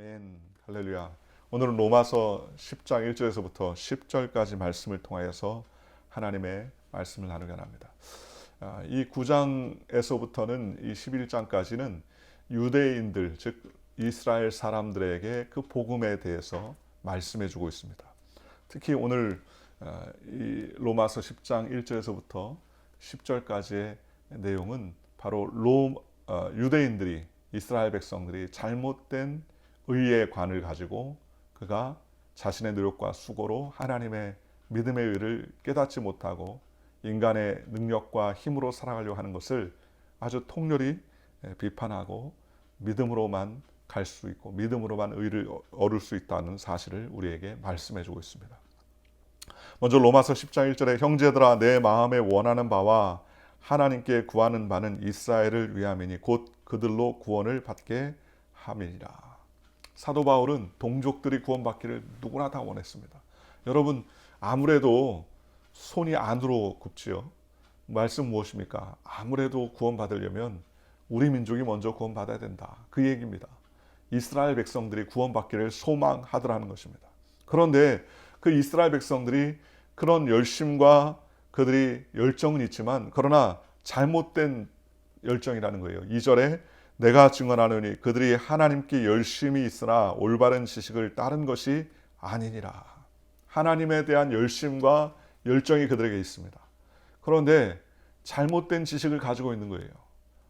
아멘. 할렐루야. 오늘은 로마서 10장 1절에서부터 10절까지 말씀을 통하여서 하나님의 말씀을 나누게 합니다. 이 9장에서부터는 이 11장까지는 유대인들, 즉 이스라엘 사람들에게 그 복음에 대해서 말씀해 주고 있습니다. 특히 오늘 이 로마서 10장 1절에서부터 10절까지의 내용은 바로 유대인들이, 이스라엘 백성들이 잘못된 의의 관을 가지고 그가 자신의 노력과 수고로 하나님의 믿음의 의를 깨닫지 못하고 인간의 능력과 힘으로 살아가려고 하는 것을 아주 통렬히 비판하고 믿음으로만 갈 수 있고 믿음으로만 의를 얻을 수 있다는 사실을 우리에게 말씀해 주고 있습니다. 먼저 로마서 10장 1절에 형제들아 내 마음에 원하는 바와 하나님께 구하는 바는 이스라엘을 위함이니 곧 그들로 구원을 받게 함이니라. 사도 바울은 동족들이 구원받기를 누구나 다 원했습니다. 여러분, 아무래도 손이 안으로 굽지요. 말씀 무엇입니까? 아무래도 구원받으려면 우리 민족이 먼저 구원받아야 된다. 그 얘기입니다. 이스라엘 백성들이 구원받기를 소망하더라는 것입니다. 그런데 그 이스라엘 백성들이 그런 열심과 그들이 열정은 있지만 그러나 잘못된 열정이라는 거예요. 2절에 내가 증언하노니 그들이 하나님께 열심이 있으나 올바른 지식을 따른 것이 아니니라. 하나님에 대한 열심과 열정이 그들에게 있습니다. 그런데 잘못된 지식을 가지고 있는 거예요.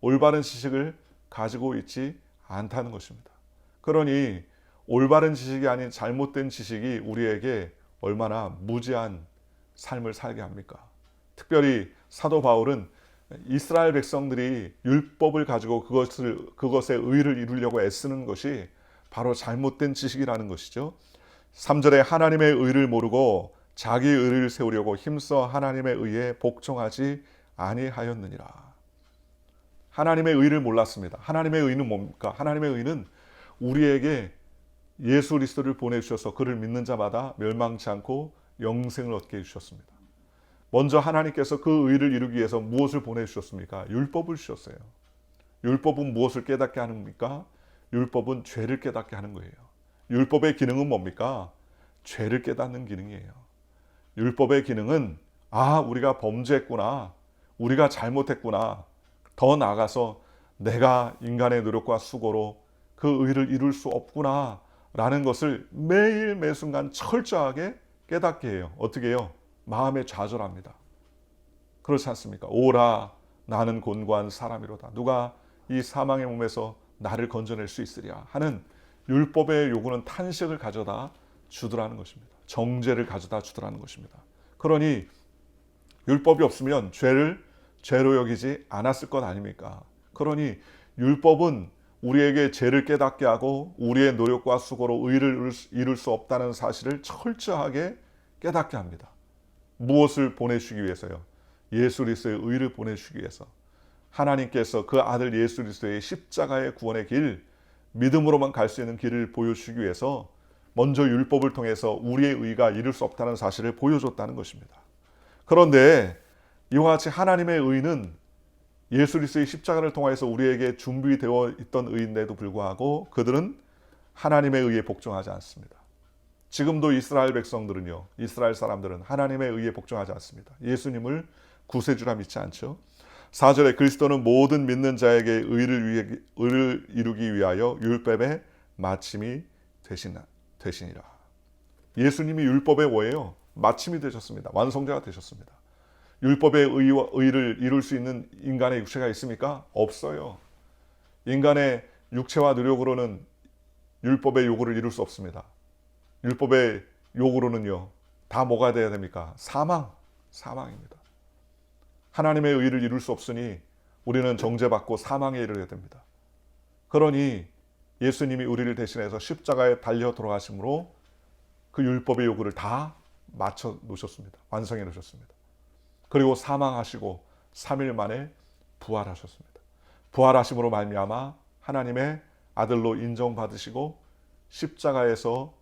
올바른 지식을 가지고 있지 않다는 것입니다. 그러니 올바른 지식이 아닌 잘못된 지식이 우리에게 얼마나 무지한 삶을 살게 합니까? 특별히 사도 바울은 이스라엘 백성들이 율법을 가지고 그것의 의를 이루려고 애쓰는 것이 바로 잘못된 지식이라는 것이죠. 3절에 하나님의 의를 모르고 자기 의를 세우려고 힘써 하나님의 의에 복종하지 아니하였느니라. 하나님의 의를 몰랐습니다. 하나님의 의는 뭡니까? 하나님의 의는 우리에게 예수 그리스도를 보내주셔서 그를 믿는 자마다 멸망치 않고 영생을 얻게 해주셨습니다. 먼저 하나님께서 그 의를 이루기 위해서 무엇을 보내주셨습니까? 율법을 주셨어요. 율법은 무엇을 깨닫게 하는입니까? 율법은 죄를 깨닫게 하는 거예요. 율법의 기능은 뭡니까? 죄를 깨닫는 기능이에요. 율법의 기능은 우리가 범죄했구나, 우리가 잘못했구나, 더 나아가서 내가 인간의 노력과 수고로 그 의를 이룰 수 없구나 라는 것을 매일 매순간 철저하게 깨닫게 해요. 어떻게 해요? 마음에 좌절합니다. 그렇지 않습니까? 오라 나는 곤고한 사람이로다. 누가 이 사망의 몸에서 나를 건져낼 수 있으랴 하는 율법의 요구는 탄식을 가져다 주더라는 것입니다. 정죄를 가져다 주더라는 것입니다. 그러니 율법이 없으면 죄를 죄로 여기지 않았을 것 아닙니까? 그러니 율법은 우리에게 죄를 깨닫게 하고 우리의 노력과 수고로 의를 이룰 수 없다는 사실을 철저하게 깨닫게 합니다. 무엇을 보내주기 위해서요? 예수 그리스도의 의를 보내주기 위해서. 하나님께서 그 아들 예수 그리스도의 십자가의 구원의 길, 믿음으로만 갈 수 있는 길을 보여주기 위해서 먼저 율법을 통해서 우리의 의가 이룰 수 없다는 사실을 보여줬다는 것입니다. 그런데 이와 같이 하나님의 의는 예수 그리스도의 십자가를 통해서 우리에게 준비되어 있던 의인데도 불구하고 그들은 하나님의 의에 복종하지 않습니다. 지금도 이스라엘 백성들은요, 이스라엘 사람들은 하나님의 의에 복종하지 않습니다. 예수님을 구세주라 믿지 않죠. 4절에 그리스도는 모든 믿는 자에게 의를 이루기 위하여 율법의 마침이 되시니라. 예수님이 율법의 뭐예요? 마침이 되셨습니다. 완성자가 되셨습니다. 율법의 의를 이룰 수 있는 인간의 육체가 있습니까? 없어요. 인간의 육체와 노력으로는 율법의 요구를 이룰 수 없습니다. 율법의 요구로는요, 다 뭐가 돼야 됩니까? 사망입니다. 하나님의 의를 이룰 수 없으니 우리는 정죄받고 사망에 이르게 됩니다. 그러니 예수님이 우리를 대신해서 십자가에 달려 돌아가심으로 그 율법의 요구를 다 맞춰 놓으셨습니다. 완성해 놓으셨습니다. 그리고 사망하시고 3일 만에 부활하셨습니다. 부활하심으로 말미암아 하나님의 아들로 인정받으시고 십자가에서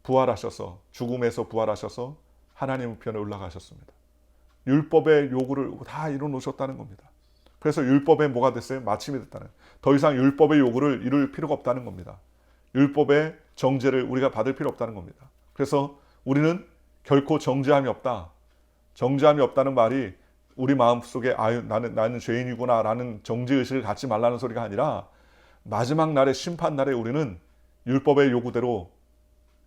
부활하셔서 죽음에서 부활하셔서 하나님 우편에 올라가셨습니다. 율법의 요구를 다 이루어 놓으셨다는 겁니다. 그래서 율법에 뭐가 됐어요? 마침이 됐다는. 더 이상 율법의 요구를 이룰 필요가 없다는 겁니다. 율법의 정죄를 우리가 받을 필요 없다는 겁니다. 그래서 우리는 결코 정죄함이 없다. 정죄함이 없다는 말이 우리 마음속에 아유 나는 죄인이구나라는 정죄의식을 갖지 말라는 소리가 아니라 마지막 날의 심판날에 우리는 율법의 요구대로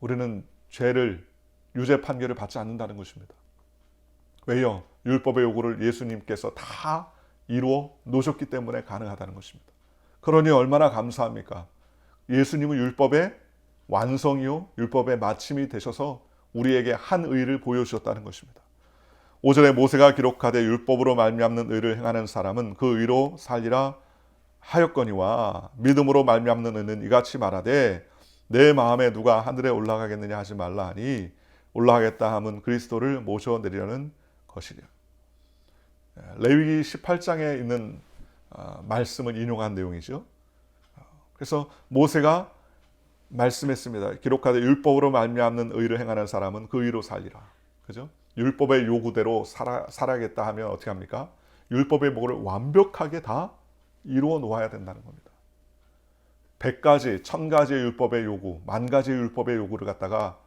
우리는 죄를 유죄 판결을 받지 않는다는 것입니다. 왜요? 율법의 요구를 예수님께서 다 이루어 놓으셨기 때문에 가능하다는 것입니다. 그러니 얼마나 감사합니까? 예수님은 율법의 완성이요 율법의 마침이 되셔서 우리에게 한 의를 보여주셨다는 것입니다. 5절에 모세가 기록하되 율법으로 말미암는 의를 행하는 사람은 그 의로 살리라 하였거니와 믿음으로 말미암는 의는 이같이 말하되 내 마음에 누가 하늘에 올라가겠느냐 하지 말라 하니 올라가겠다 함은 그리스도를 모셔내리려는 것이랴. 레위기 18장에 있는 말씀을 인용한 내용이죠. 그래서 모세가 말씀했습니다. 기록하되 율법으로 말미암는 의를 행하는 사람은 그 의로 살리라. 그죠? 율법의 요구대로 살아야겠다 하면 어떻게 합니까? 율법의 목을 완벽하게 다 이루어 놓아야 된다는 겁니다. 100가지, 1000가지의 율법의 요구, 10,000가지의 율법의 요구를 갖다가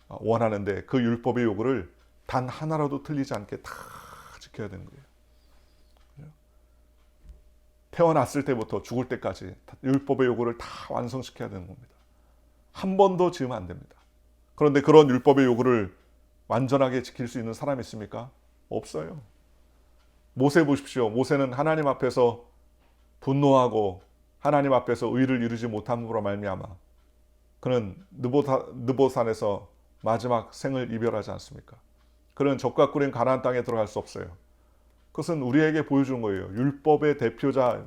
원하는데 그 율법의 요구를 단 하나라도 틀리지 않게 다 지켜야 되는 거예요. 태어났을 때부터 죽을 때까지 율법의 요구를 다 완성시켜야 되는 겁니다. 한 번도 지으면 안 됩니다. 그런데 그런 율법의 요구를 완전하게 지킬 수 있는 사람이 있습니까? 없어요. 모세 보십시오. 모세는 하나님 앞에서 분노하고 하나님 앞에서 의를 이루지 못함으로 말미암아 그는 느보산에서 마지막 생을 이별하지 않습니까? 그는 적과 꿀인 가나안 땅에 들어갈 수 없어요. 그것은 우리에게 보여주는 거예요. 율법의 대표자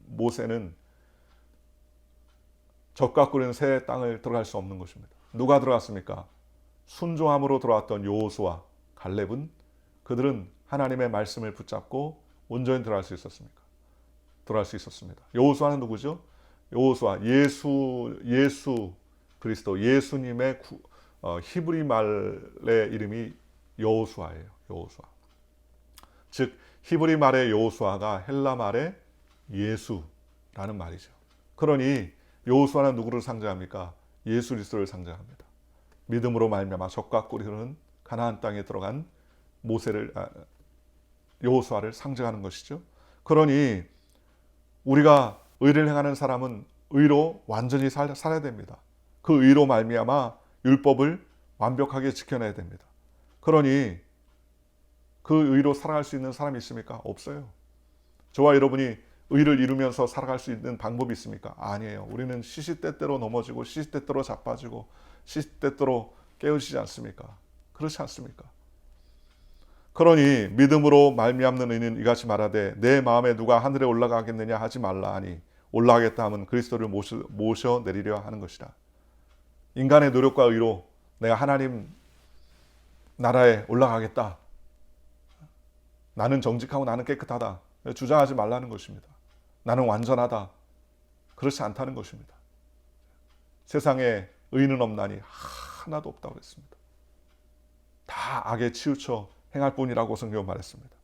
모세는 적과 꿀인 새 땅을 들어갈 수 없는 것입니다. 누가 들어갔습니까? 순종함으로 들어왔던 여호수아, 갈렙은 그들은 하나님의 말씀을 붙잡고 온전히 들어갈 수 있었습니까? 들어갈 수 있었습니다. 여호수아는 누구죠? 여호수아, 예수 그리스도, 예수님의 히브리 말의 이름이 여호수아예요. 여호수아. 즉 히브리 말의 여호수아가 헬라 말의 예수라는 말이죠. 그러니 여호수아는 누구를 상징합니까? 예수 그리스도를 상징합니다. 믿음으로 말미암아 적과 꿀이 흐르는 가나안 땅에 들어간 여호수아를 상징하는 것이죠. 그러니 우리가 의를 행하는 사람은 의로 완전히 살아야 됩니다. 그 의로 말미암아 율법을 완벽하게 지켜내야 됩니다. 그러니 그 의로 살아갈 수 있는 사람이 있습니까? 없어요. 저와 여러분이 의를 이루면서 살아갈 수 있는 방법이 있습니까? 아니에요. 우리는 시시때때로 넘어지고 시시때때로 자빠지고 시시때때로 깨어지지 않습니까? 그렇지 않습니까? 그러니 믿음으로 말미암는 의는 이같이 말하되 내 마음에 누가 하늘에 올라가겠느냐 하지 말라 하니 올라가겠다 하면 그리스도를 모셔내리려 하는 것이라. 인간의 노력과 의로 내가 하나님 나라에 올라가겠다. 나는 정직하고 나는 깨끗하다. 주장하지 말라는 것입니다. 나는 완전하다. 그렇지 않다는 것입니다. 세상에 의는 없나니 하나도 없다고 그랬습니다. 다 악에 치우쳐 행할 뿐이라고 성경은 말했습니다.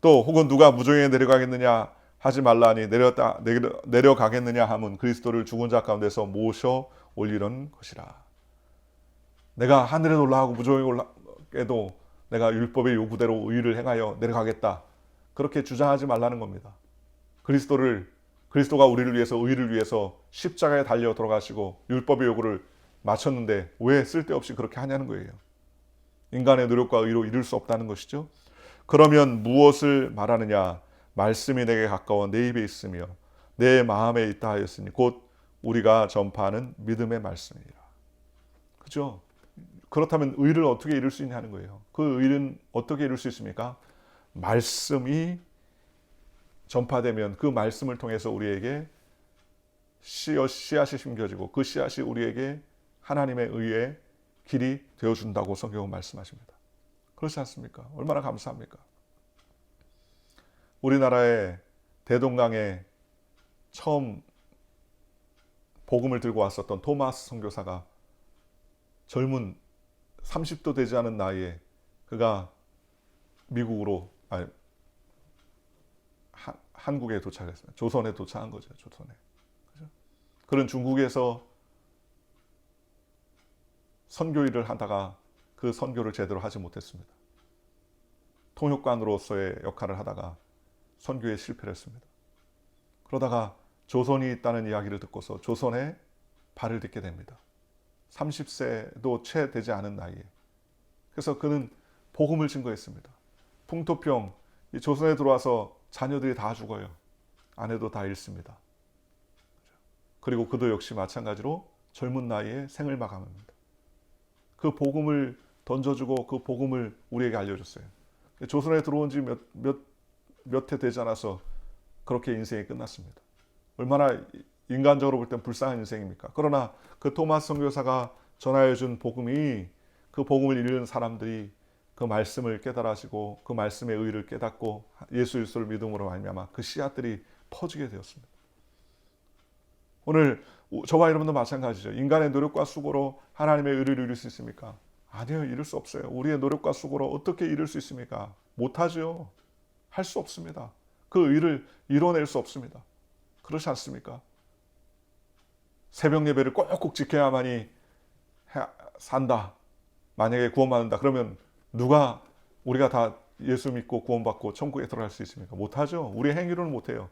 또 혹은 누가 무정에 내려가겠느냐 하지 말라니 내려가겠느냐 하면 그리스도를 죽은 자 가운데서 모셔 올리는 것이라. 내가 하늘에 올라가고 무정에 올라가도 내가 율법의 요구대로 의를 행하여 내려가겠다. 그렇게 주장하지 말라는 겁니다. 그리스도가 우리를 위해서 의를 위해서 십자가에 달려 돌아가시고 율법의 요구를 마쳤는데 왜 쓸데없이 그렇게 하냐는 거예요. 인간의 노력과 의로 이룰 수 없다는 것이죠. 그러면 무엇을 말하느냐? 말씀이 내게 가까워 내 입에 있으며 내 마음에 있다 하였으니 곧 우리가 전파하는 믿음의 말씀이라. 그죠? 그렇다면 의를 어떻게 이룰 수 있냐는 거예요. 그 의는 어떻게 이룰 수 있습니까? 말씀이 전파되면 그 말씀을 통해서 우리에게 씨앗이 심겨지고 그 씨앗이 우리에게 하나님의 의의 길이 되어준다고 성경은 말씀하십니다. 그렇지 않습니까? 얼마나 감사합니까? 우리나라의 대동강에 처음 복음을 들고 왔었던 토마스 선교사가 젊은 30도 되지 않은 나이에 그가 미국으로 한국에 도착했습니다. 조선에 도착한 거죠. 조선에. 그죠? 그런 중국에서 선교 일을 하다가 그 선교를 제대로 하지 못했습니다. 통역관으로서의 역할을 하다가 선교에 실패를 했습니다. 그러다가 조선이 있다는 이야기를 듣고서 조선에 발을 딛게 됩니다. 30세도 채 되지 않은 나이에. 그래서 그는 복음을 증거했습니다. 풍토병, 이 조선에 들어와서 자녀들이 다 죽어요. 아내도 다 잃습니다. 그리고 그도 역시 마찬가지로 젊은 나이에 생을 마감합니다. 그 복음을 던져주고 그 복음을 우리에게 알려줬어요. 조선에 들어온 지 몇 해 되지 않아서 그렇게 인생이 끝났습니다. 얼마나 인간적으로 볼 땐 불쌍한 인생입니까? 그러나 그 토마스 선교사가 전하여준 복음이, 그 복음을 읽는 사람들이 그 말씀을 깨달아지고 그 말씀의 의의를 깨닫고 예수 그리스도를 믿음으로 말미암아 그 씨앗들이 퍼지게 되었습니다. 오늘 저와 여러분도 마찬가지죠. 인간의 노력과 수고로 하나님의 의를 이룰 수 있습니까? 아니요, 이룰 수 없어요. 우리의 노력과 수고로 어떻게 이룰 수 있습니까? 못하죠. 할 수 없습니다. 그 의를 이뤄낼 수 없습니다. 그렇지 않습니까? 새벽 예배를 꼭꼭 지켜야만이 산다. 만약에 구원받는다. 그러면 누가 우리가 다 예수 믿고 구원받고 천국에 들어갈 수 있습니까? 못하죠. 우리의 행위로는 못해요.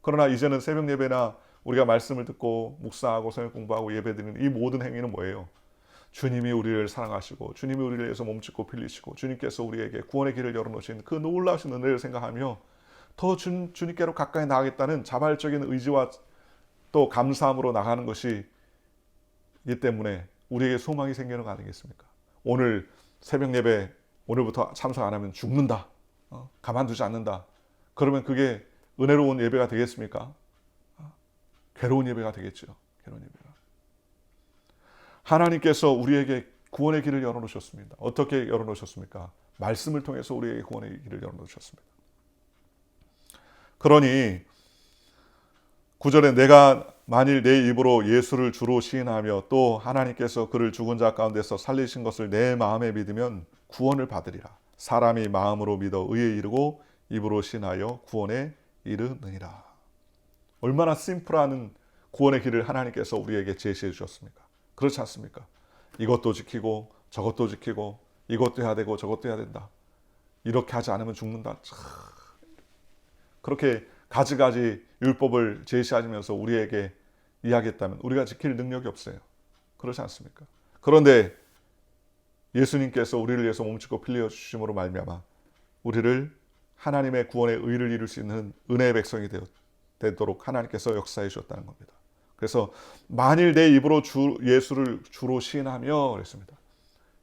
그러나 이제는 새벽 예배나 우리가 말씀을 듣고 묵상하고 성경 공부하고 예배드리는 이 모든 행위는 뭐예요? 주님이 우리를 사랑하시고 주님이 우리를 위해서 몸짓고 빌리시고 주님께서 우리에게 구원의 길을 열어놓으신 그 놀라우신 은혜를 생각하며 더 주님께로 가까이 나가겠다는 자발적인 의지와 또 감사함으로 나가는 것이기 때문에 우리에게 소망이 생기는 거 아니겠습니까? 오늘 새벽 예배 오늘부터 참석 안 하면 죽는다. 가만두지 않는다. 그러면 그게 은혜로운 예배가 되겠습니까? 괴로운 예배가 되겠죠. 괴로운 예배가. 하나님께서 우리에게 구원의 길을 열어놓으셨습니다. 어떻게 열어놓으셨습니까? 말씀을 통해서 우리에게 구원의 길을 열어놓으셨습니다. 그러니 9절에 내가 만일 내 입으로 예수를 주로 시인하며 또 하나님께서 그를 죽은 자 가운데서 살리신 것을 내 마음에 믿으면 구원을 받으리라. 사람이 마음으로 믿어 의에 이르고 입으로 시인하여 구원에 이르느니라. 얼마나 심플한 구원의 길을 하나님께서 우리에게 제시해 주셨습니까? 그렇지 않습니까? 이것도 지키고 저것도 지키고 이것도 해야 되고 저것도 해야 된다. 이렇게 하지 않으면 죽는다. 그렇게 가지가지 율법을 제시하면서 우리에게 이야기했다면 우리가 지킬 능력이 없어요. 그렇지 않습니까? 그런데 예수님께서 우리를 위해서 몸짓고 피 흘려 주심으로 말미암아 우리를 하나님의 구원의 의를 이룰 수 있는 은혜의 백성이 되도록 하나님께서 역사해 주셨다는 겁니다. 그래서 만일 내 입으로 예수를 주로 시인하며 그랬습니다.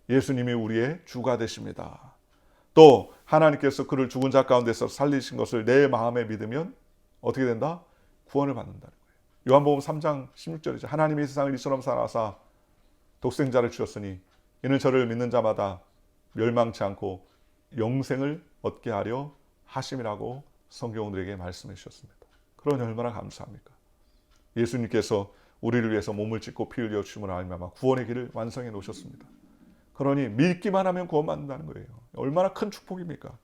예수님이 우리의 주가 되십니다. 또 하나님께서 그를 죽은 자 가운데서 살리신 것을 내 마음에 믿으면 어떻게 된다? 구원을 받는다는 거예요. 요한복음 3장 16절이죠. 하나님이 세상을 이처럼 사랑하사 독생자를 주셨으니 이는 저를 믿는 자마다 멸망치 않고 영생을 얻게 하려 하심이라고 성경은 우리에게 말씀해 주셨습니다. 그러니 얼마나 감사합니까? 예수님께서 우리를 위해서 몸을 찢고 피 흘려 주심으로 말미암아 구원의 길을 완성해 놓으셨습니다. 그러니 믿기만 하면 구원받는다는 거예요. 얼마나 큰 축복입니까?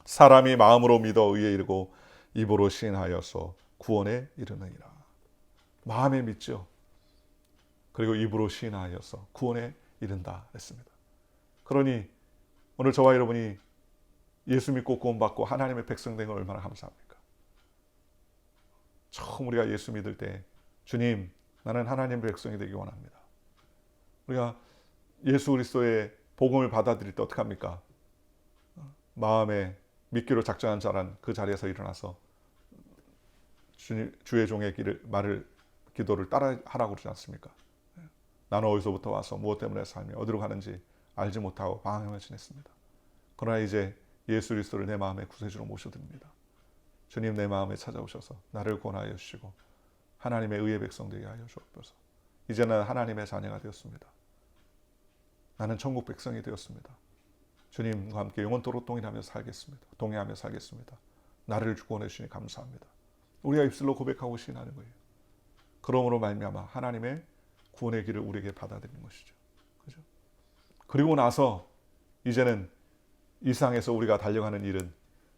사람이 마음으로 믿어 의에 이르고 입으로 시인하여서 구원에 이르느니라. 마음에 믿죠. 그리고 입으로 시인하여서 구원에 이른다 했습니다. 그러니 오늘 저와 여러분이 예수 믿고 구원받고 하나님의 백성 된 걸 얼마나 감사합니까? 처음 우리가 예수 믿을 때 주님 나는 하나님의 백성이 되기 원합니다. 우리가 예수 그리스도의 복음을 받아들일 때 어떻게 합니까? 마음에 믿기로 작정한 자란 그 자리에서 일어나서 주의 종의 기도를 따라하라고 그러지 않습니까? 나는 어디서부터 와서 무엇 때문에 살며 어디로 가는지 알지 못하고 방황하며 지냈습니다. 그러나 이제 예수 그리스도를 내 마음의 구세주로 모셔드립니다. 주님 내 마음에 찾아오셔서 나를 구원하여 주시고 하나님의 의의 백성 되게 하여 주옵소서. 이제는 하나님의 자녀가 되었습니다. 나는 천국 백성이 되었습니다. 주님과 함께 영원토록 동행하며 살겠습니다. 나를 구원해 주시니 감사합니다. 우리가 입술로 고백하고 시인하는 거예요. 그러므로 말미암아 하나님의 구원의 길을 우리에게 받아들이는 것이죠. 그죠? 그리고 나서 이제는 이 세상에서 우리가 달려가는 일은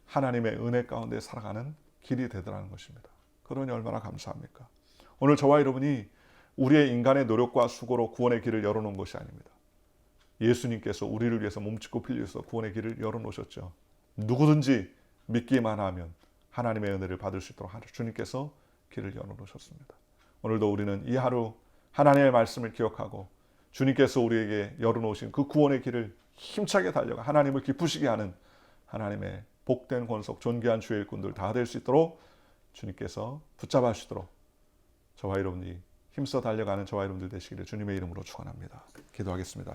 하나님의 은혜 가운데 살아가는 길이 되더라는 것입니다. 그러니 얼마나 감사합니까? 오늘 저와 여러분이 우리의 인간의 노력과 수고로 구원의 길을 열어놓은 것이 아닙니다. 예수님께서 우리를 위해서 몸짓고 피 흘려서 구원의 길을 열어놓으셨죠. 누구든지 믿기만 하면 하나님의 은혜를 받을 수 있도록 주님께서 길을 열어놓으셨습니다. 오늘도 우리는 이 하루 하나님의 말씀을 기억하고 주님께서 우리에게 열어놓으신 그 구원의 길을 힘차게 달려가 하나님을 기쁘시게 하는 하나님의 복된 권속 존귀한 주의 일꾼들 다 될 수 있도록 주님께서 붙잡아 주시도록 저와 여러분이 힘써 달려가는 저와 여러분들 되시기를 주님의 이름으로 축원합니다. 기도하겠습니다.